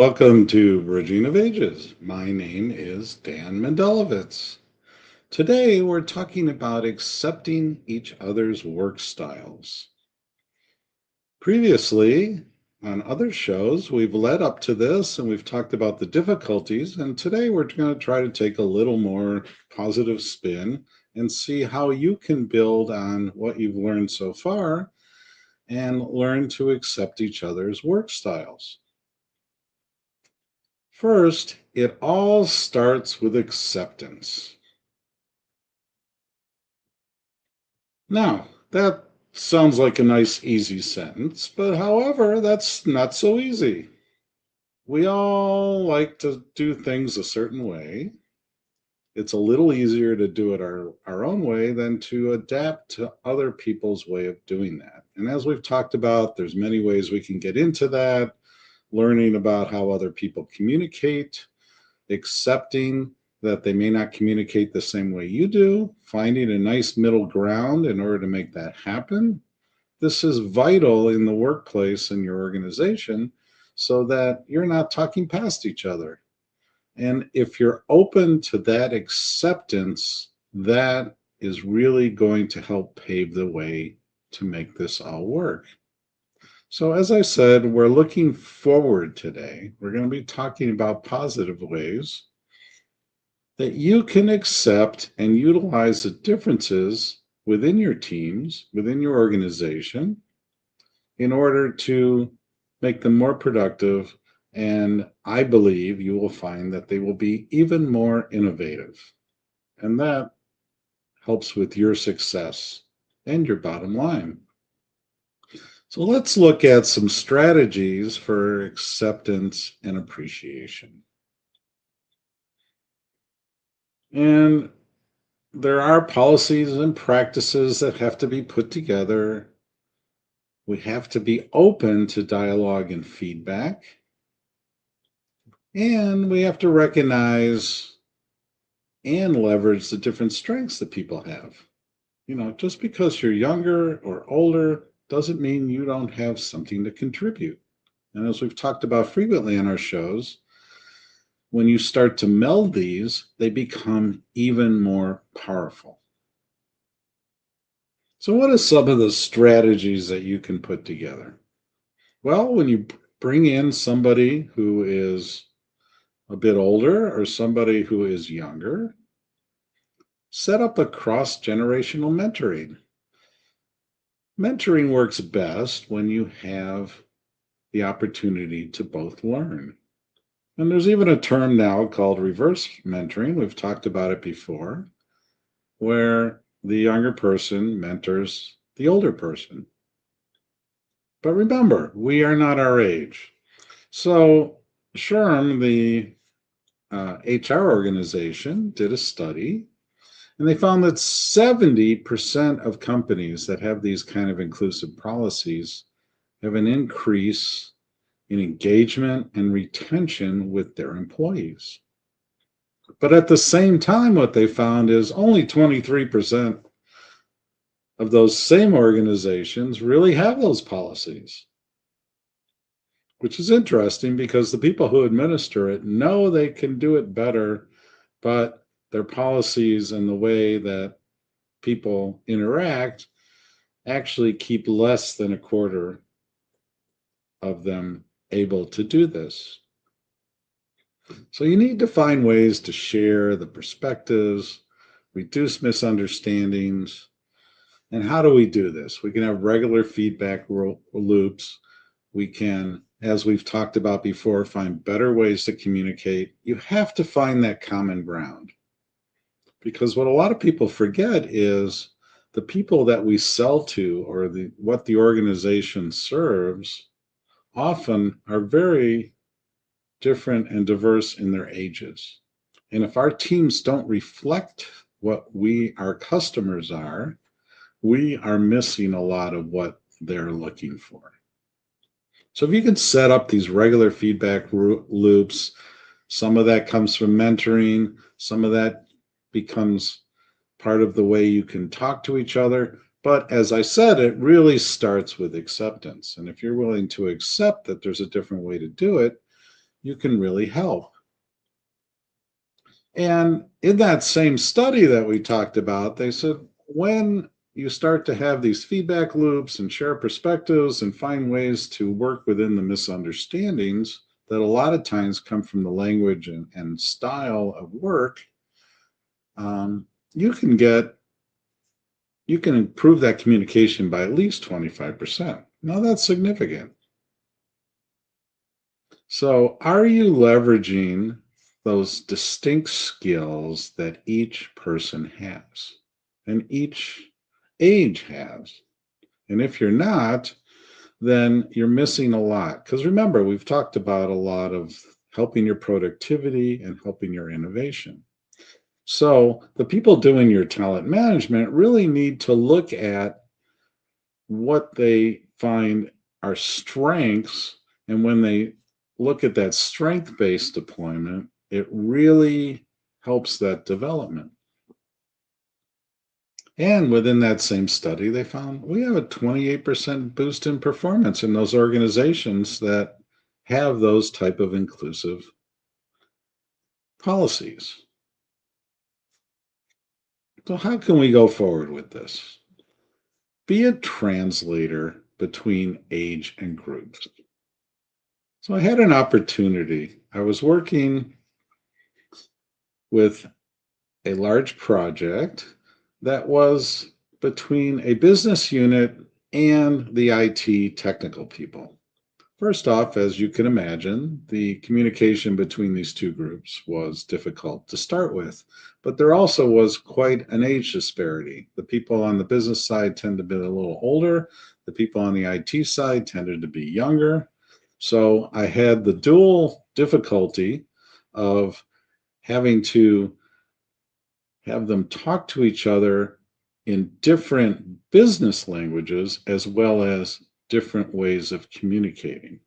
Welcome to Bridging of Ages. My name is Dan Mendelevitz. Today we're talking about accepting each other's work styles. Previously, on other shows, we've led up to this and we've talked about the difficulties, and today we're going to try to take a little more positive spin and see how you can build on what you've learned so far and learn to accept each other's work styles. First, it all starts with acceptance. Now, that sounds like a nice, easy sentence, but however, that's not so easy. We all like to do things a certain way. It's a little easier to do it our own way than to adapt to other people's way of doing that. And as we've talked about, there's many ways we can get into that, learning about how other people communicate, accepting that they may not communicate the same way you do, finding a nice middle ground in order to make that happen. This is vital in the workplace and your organization so that you're not talking past each other. And if you're open to that acceptance, that is really going to help pave the way to make this all work. So, as I said, we're looking forward today. We're going to be talking about positive ways that you can accept and utilize the differences within your teams, within your organization, in order to make them more productive. And I believe you will find that they will be even more innovative. And that helps with your success and your bottom line. So let's look at some strategies for acceptance and appreciation. And there are policies and practices that have to be put together. We have to be open to dialogue and feedback. And we have to recognize and leverage the different strengths that people have. Just because you're younger or older doesn't mean you don't have something to contribute. And as we've talked about frequently on our shows, when you start to meld these, they become even more powerful. So, what are some of the strategies that you can put together? Well, when you bring in somebody who is a bit older or somebody who is younger, set up a cross-generational mentoring. Mentoring works best when you have the opportunity to both learn. And there's even a term now called reverse mentoring. We've talked about it before, where the younger person mentors the older person. But remember, we are not our age. So SHRM, the HR organization, did a study, and they found that 70% of companies that have these kind of inclusive policies have an increase in engagement and retention with their employees. But at the same time, what they found is only 23% of those same organizations really have those policies, which is interesting because the people who administer it know they can do it better, but their policies and the way that people interact actually keep less than a quarter of them able to do this. So you need to find ways to share the perspectives, reduce misunderstandings. And how do we do this? We can have regular feedback loops. We can, as we've talked about before, find better ways to communicate. You have to find that common ground. Because what a lot of people forget is the people that we sell to or what the organization serves often are very different and diverse in their ages. And if our teams don't reflect what our customers are, we are missing a lot of what they're looking for. So if you can set up these regular feedback loops, some of that comes from mentoring, some of that becomes part of the way you can talk to each other. But as I said, it really starts with acceptance. And if you're willing to accept that there's a different way to do it, you can really help. And in that same study that we talked about, they said when you start to have these feedback loops and share perspectives and find ways to work within the misunderstandings that a lot of times come from the language and style of work, um, you can get you can improve that communication by at least 25%. Now that's significant. So, are you leveraging those distinct skills that each person has and each age has? And if you're not, then you're missing a lot. Because remember, we've talked about a lot of helping your productivity and helping your innovation. So, the people doing your talent management really need to look at what they find are strengths. And when they look at that strength based deployment, it really helps that development. And within that same study, they found we have a 28% boost in performance in those organizations that have those type of inclusive policies. So how can we go forward with this? Be a translator between age and groups. So I had an opportunity. I was working with a large project that was between a business unit and the IT technical people. First off, as you can imagine, the communication between these two groups was difficult to start with, but there also was quite an age disparity. The people on the business side tend to be a little older, the people on the IT side tended to be younger. So I had the dual difficulty of having to have them talk to each other in different business languages as well as different ways of communicating.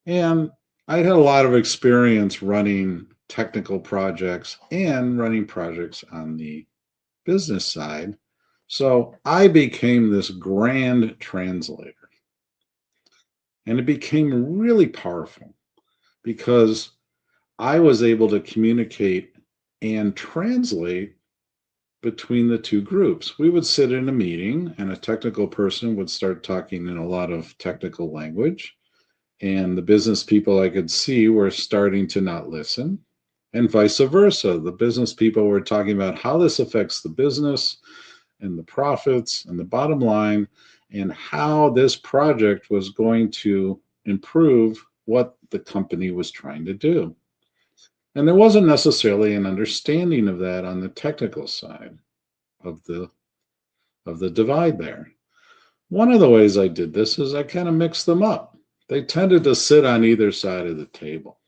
And I had a lot of experience running technical projects and running projects on the business side. So I became this grand translator. And it became really powerful because I was able to communicate and translate between the two groups. We would sit in a meeting, and a technical person would start talking in a lot of technical language. And the business people I could see were starting to not listen, and vice versa. The business people were talking about how this affects the business and the profits and the bottom line, and how this project was going to improve what the company was trying to do. And there wasn't necessarily an understanding of that on the technical side of the divide there. One of the ways I did this is I kind of mixed them up. They tended to sit on either side of the table.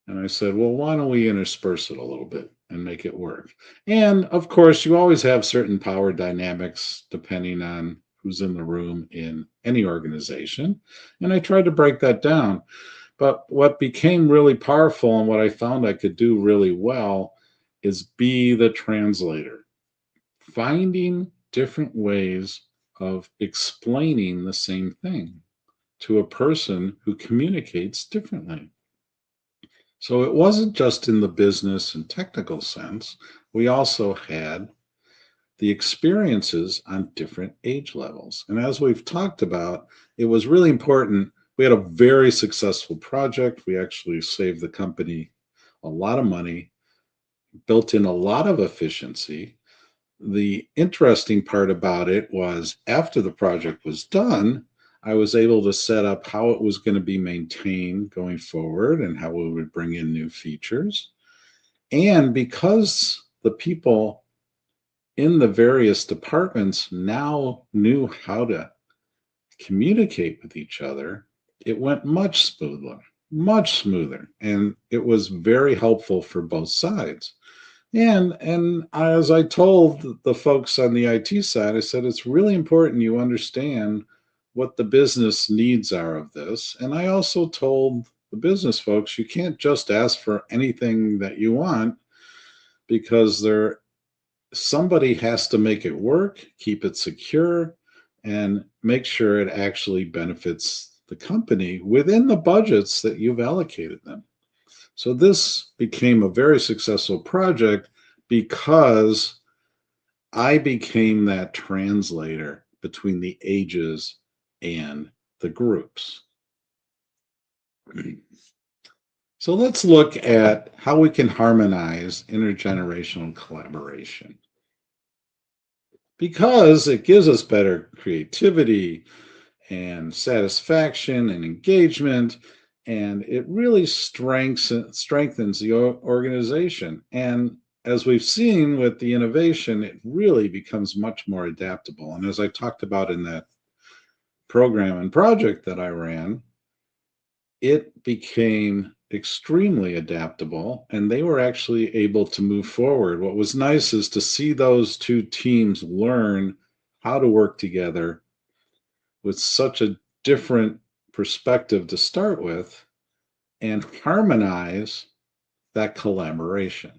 And I said, well, why don't we intersperse it a little bit and make it work? And of course, you always have certain power dynamics depending on who's in the room in any organization. And I tried to break that down. But what became really powerful and what I found I could do really well is be the translator, finding different ways of explaining the same thing to a person who communicates differently. So it wasn't just in the business and technical sense, we also had the experiences on different age levels. And as we've talked about, it was really important. We had a very successful project. We actually saved the company a lot of money, built in a lot of efficiency. The interesting part about it was after the project was done, I was able to set up how it was going to be maintained going forward and how we would bring in new features. And because the people in the various departments now knew how to communicate with each other, it went much smoother, much smoother. And it was very helpful for both sides. And as I told the folks on the IT side, I said, it's really important you understand what the business needs are of this. And I also told the business folks, you can't just ask for anything that you want because somebody has to make it work, keep it secure, and make sure it actually benefits the company within the budgets that you've allocated them. So this became a very successful project because I became that translator between the ages and the groups. So let's look at how we can harmonize intergenerational collaboration because it gives us better creativity and satisfaction and engagement, and it really strengthens the organization. And as we've seen with the innovation, it really becomes much more adaptable. And as I talked about in that program and project that I ran, it became extremely adaptable and they were actually able to move forward. What was nice is to see those two teams learn how to work together with such a different perspective to start with and harmonize that collaboration.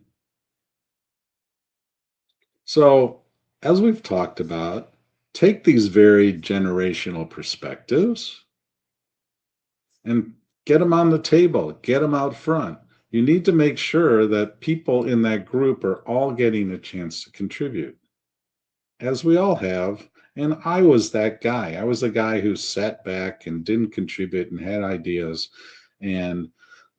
So, as we've talked about, take these very generational perspectives and get them on the table, get them out front. You need to make sure that people in that group are all getting a chance to contribute, as we all have. And I was that guy. I was the guy who sat back and didn't contribute and had ideas and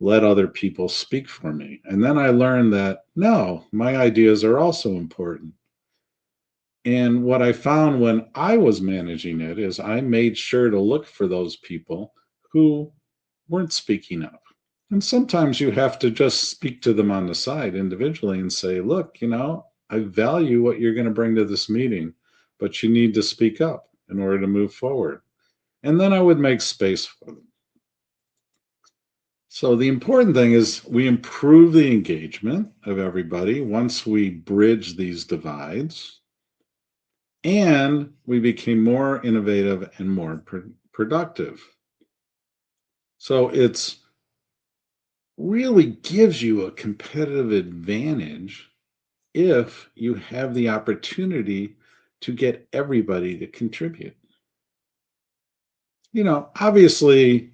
let other people speak for me. And then I learned that no, my ideas are also important. And what I found when I was managing it is I made sure to look for those people who weren't speaking up. And sometimes you have to just speak to them on the side individually and say, look, I value what you're going to bring to this meeting, but you need to speak up in order to move forward. And then I would make space for them. So the important thing is we improve the engagement of everybody once we bridge these divides, and we became more innovative and more productive. So it's really gives you a competitive advantage if you have the opportunity to get everybody to contribute. Obviously,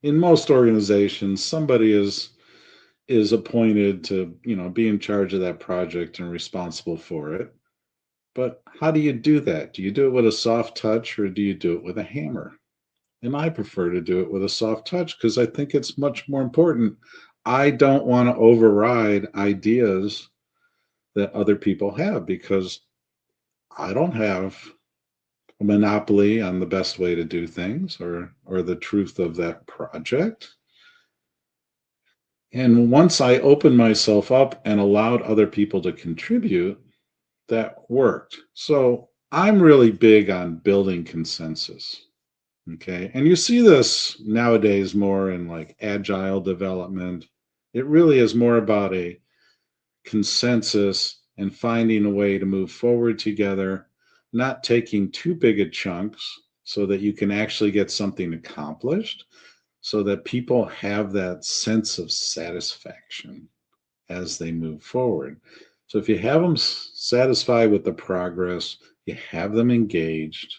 in most organizations, somebody is appointed to, be in charge of that project and responsible for it. But how do you do that? Do you do it with a soft touch or do you do it with a hammer? And I prefer to do it with a soft touch because I think it's much more important. I don't want to override ideas that other people have because I don't have a monopoly on the best way to do things or the truth of that project. And once I opened myself up and allowed other people to contribute, that worked. So I'm really big on building consensus. Okay. And you see this nowadays more in like agile development. It really is more about a consensus and finding a way to move forward together, not taking too big a chunks so that you can actually get something accomplished, so that people have that sense of satisfaction as they move forward. So if you have them satisfied with the progress, you have them engaged,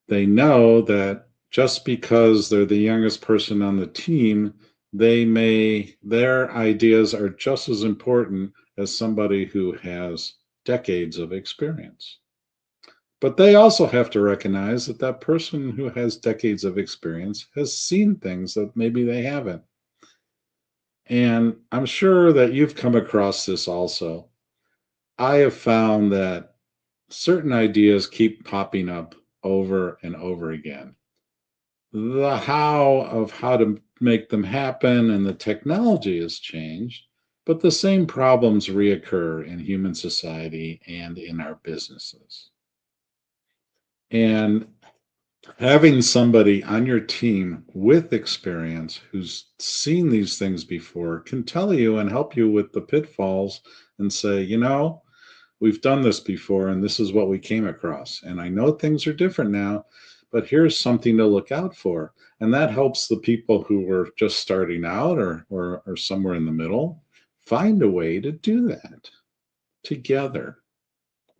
they know that just because they're the youngest person on the team, their ideas are just as important as somebody who has decades of experience. But they also have to recognize that that person who has decades of experience has seen things that maybe they haven't. And I'm sure that you've come across this also. I have found that certain ideas keep popping up over and over again. The how to make them happen and the technology has changed, but the same problems reoccur in human society and in our businesses. And having somebody on your team with experience who's seen these things before can tell you and help you with the pitfalls and say, we've done this before and this is what we came across. And I know things are different now, but here's something to look out for. And that helps the people who were just starting out or somewhere in the middle find a way to do that together.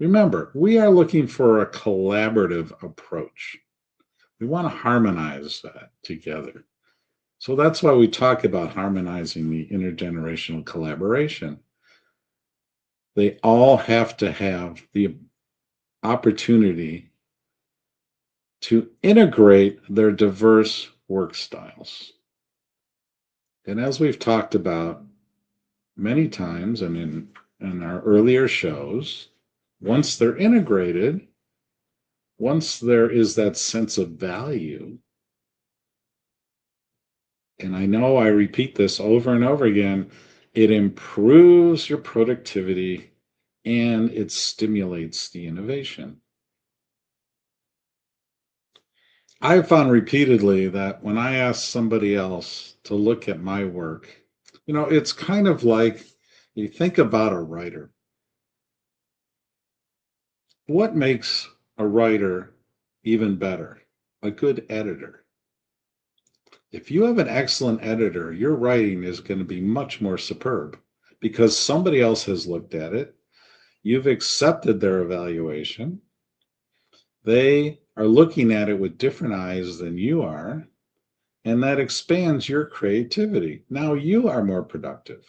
Remember, we are looking for a collaborative approach. We want to harmonize that together. So that's why we talk about harmonizing the intergenerational collaboration. They all have to have the opportunity to integrate their diverse work styles. And as we've talked about many times and in our earlier shows, once they're integrated, once there is that sense of value, and I know I repeat this over and over again, it improves your productivity and it stimulates the innovation. I've found repeatedly that when I ask somebody else to look at my work, it's kind of like you think about a writer. What makes a writer even better? A good editor. If you have an excellent editor, your writing is going to be much more superb because somebody else has looked at it. You've accepted their evaluation. They are looking at it with different eyes than you are, and that expands your creativity. Now you are more productive.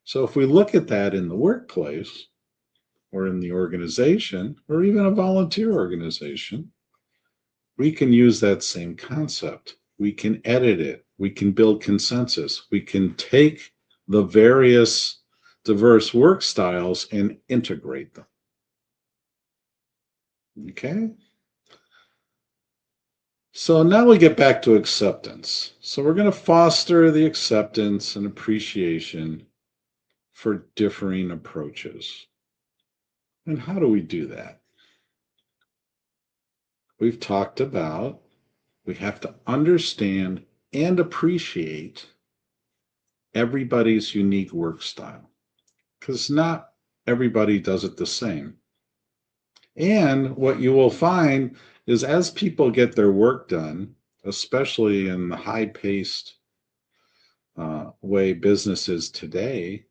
So if we look at that in the workplace or in the organization or even a volunteer organization, we can use that same concept. We can edit it. We can build consensus. We can take the various diverse work styles and integrate them. Okay? So now we get back to acceptance. So we're going to foster the acceptance and appreciation for differing approaches. And how do we do that? We've talked about we have to understand and appreciate everybody's unique work style because not everybody does it the same. And what you will find is as people get their work done, especially in the high-paced way business is today,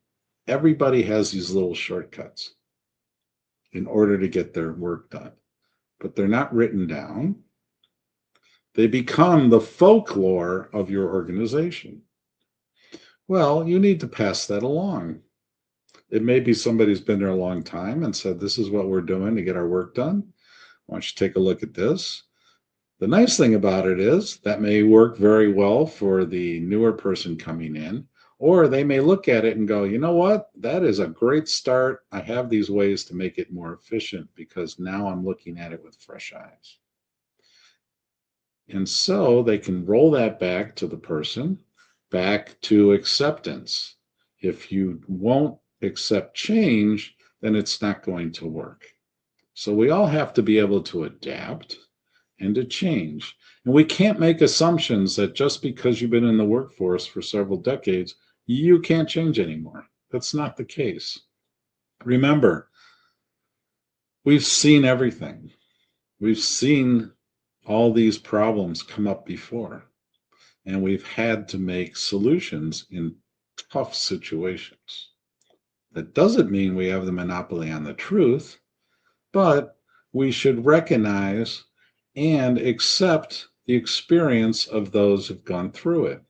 everybody has these little shortcuts in order to get their work done. But they're not written down. They become the folklore of your organization. Well, you need to pass that along. It may be somebody who's been there a long time and said, this is what we're doing to get our work done. Why don't you take a look at this? The nice thing about it is that may work very well for the newer person coming in, or they may look at it and go, you know what? That is a great start. I have these ways to make it more efficient because now I'm looking at it with fresh eyes. And so they can roll that back to the person, back to acceptance. If you won't accept change, then it's not going to work. So we all have to be able to adapt and to change. And we can't make assumptions that just because you've been in the workforce for several decades, you can't change anymore. That's not the case. Remember, we've seen everything. We've seen all these problems come up before, and we've had to make solutions in tough situations. That doesn't mean we have the monopoly on the truth, but we should recognize and accept the experience of those who've gone through it.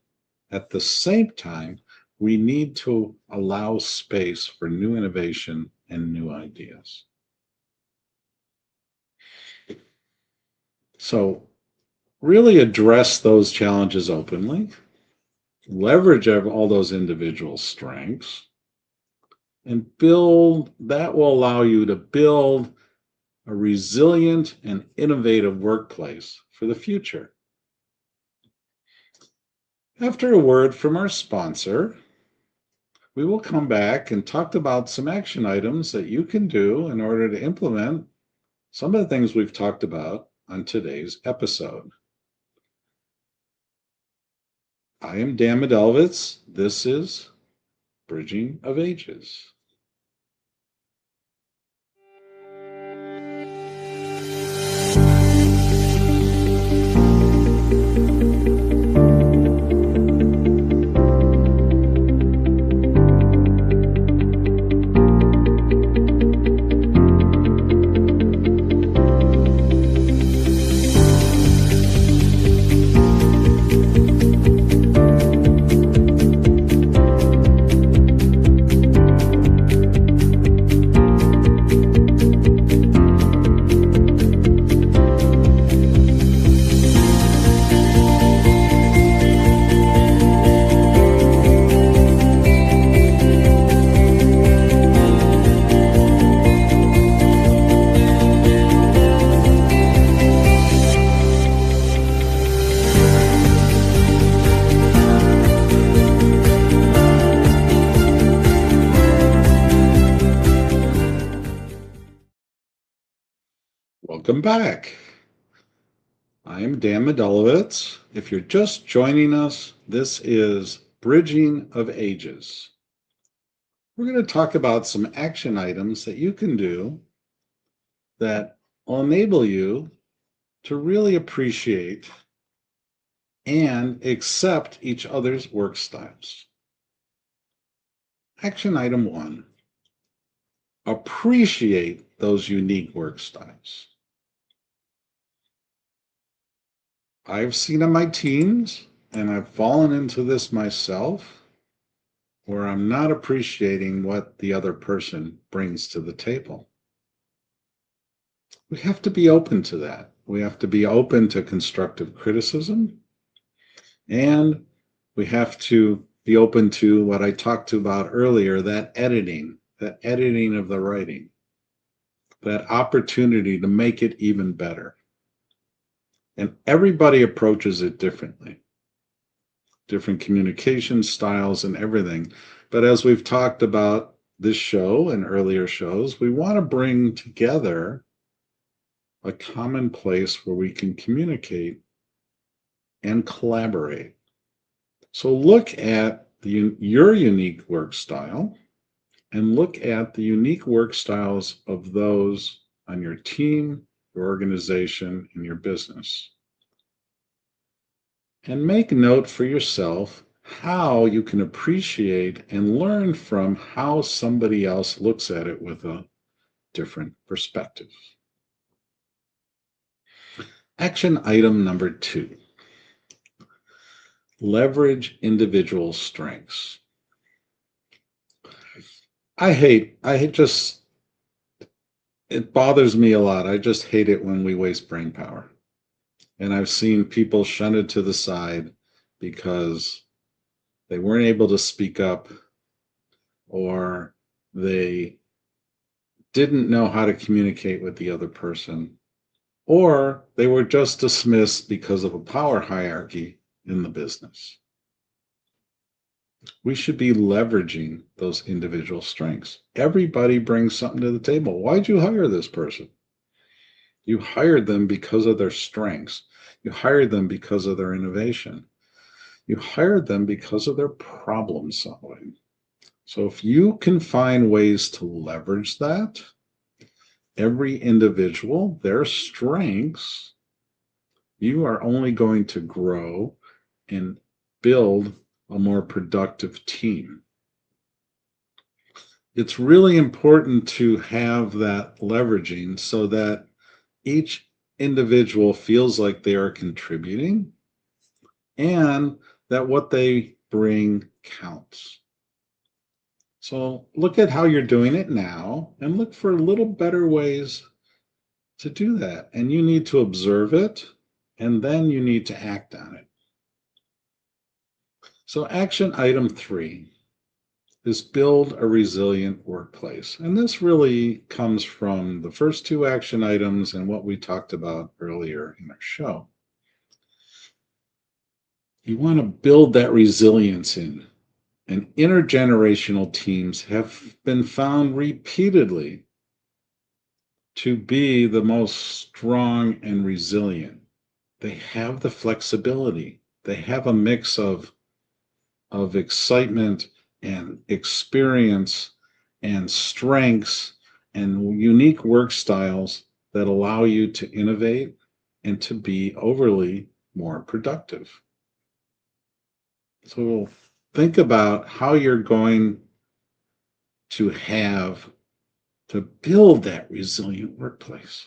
At the same time, we need to allow space for new innovation and new ideas. So really address those challenges openly, leverage all those individual strengths, and that will allow you to build a resilient and innovative workplace for the future. After a word from our sponsor, we will come back and talk about some action items that you can do in order to implement some of the things we've talked about on today's episode. I am Dan Mendelevitz. This is Bridging of Ages. Welcome back. I'm Dan Mendelevitz. If you're just joining us, this is Bridging of Ages. We're going to talk about some action items that you can do that will enable you to really appreciate and accept each other's work styles. Action item 1, appreciate those unique work styles. I've seen on my teams, and I've fallen into this myself, where I'm not appreciating what the other person brings to the table. We have to be open to that. We have to be open to constructive criticism, and we have to be open to what I talked about earlier, that editing of the writing, that opportunity to make it even better. And everybody approaches it differently, different communication styles and everything. But as we've talked about this show and earlier shows, we want to bring together a common place where we can communicate and collaborate. So look at your unique work style and look at the unique work styles of those on your team, your organization, and your business. And make note for yourself how you can appreciate and learn from how somebody else looks at it with a different perspective. Action item number 2, leverage individual strengths. It bothers me a lot. I just hate it when we waste brain power. And I've seen people shunted to the side because they weren't able to speak up, or they didn't know how to communicate with the other person, or they were just dismissed because of a power hierarchy in the business. We should be leveraging those individual strengths. Everybody brings something to the table. Why'd you hire this person? You hired them because of their strengths. You hired them because of their innovation. You hired them because of their problem solving. So if you can find ways to leverage that, every individual, their strengths, you are only going to grow and build a more productive team. It's really important to have that leveraging so that each individual feels like they are contributing and that what they bring counts. So look at how you're doing it now and look for little better ways to do that. And you need to observe it, and then you need to act on it. So action item 3 is build a resilient workplace. And this really comes from the first 2 action items and what we talked about earlier in our show. You want to build that resilience in. And intergenerational teams have been found repeatedly to be the most strong and resilient. They have the flexibility. They have a mix of excitement and experience and strengths and unique work styles that allow you to innovate and to be overly more productive. So think about how you're going to have to build that resilient workplace.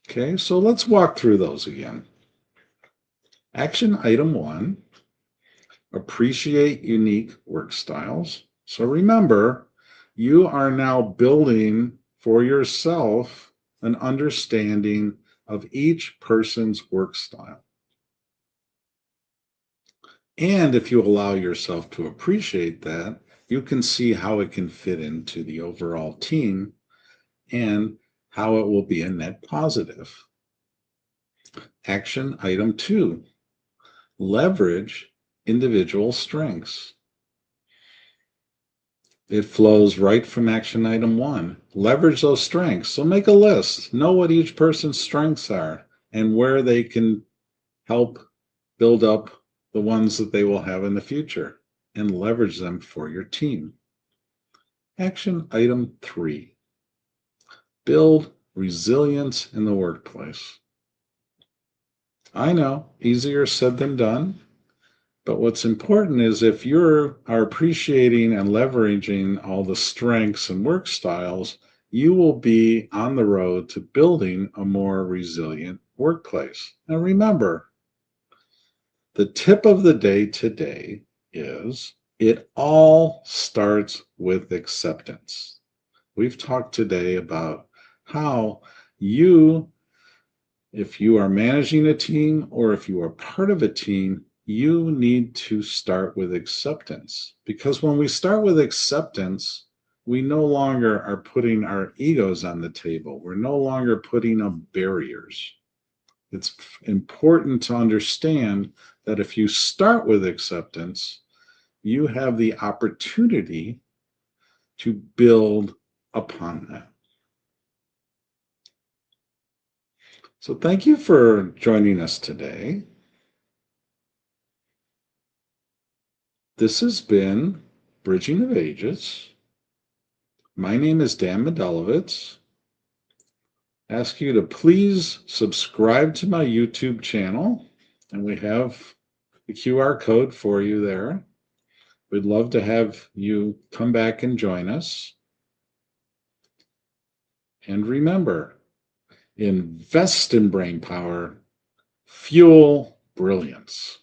Okay, so let's walk through those again. Action item 1, appreciate unique work styles. So remember, you are now building for yourself an understanding of each person's work style. And if you allow yourself to appreciate that, you can see how it can fit into the overall team and how it will be a net positive. Action item 2, leverage individual strengths. It flows right from action item 1. Leverage those strengths. So make a list. Know what each person's strengths are and where they can help build up the ones that they will have in the future and leverage them for your team. Action item 3. Build resilience in the workplace. I know, easier said than done. But what's important is if you are appreciating and leveraging all the strengths and work styles, you will be on the road to building a more resilient workplace. Now remember, the tip of the day today is it all starts with acceptance. We've talked today about how you, if you are managing a team or if you are part of a team, you need to start with acceptance. Because when we start with acceptance, we no longer are putting our egos on the table. We're no longer putting up barriers. It's important to understand that if you start with acceptance, you have the opportunity to build upon that. So thank you for joining us today. This has been Bridging of Ages. My name is Dan Mendelevitz. Ask you to please subscribe to my YouTube channel, and we have the QR code for you there. We'd love to have you come back and join us. And remember, invest in brain power, fuel brilliance.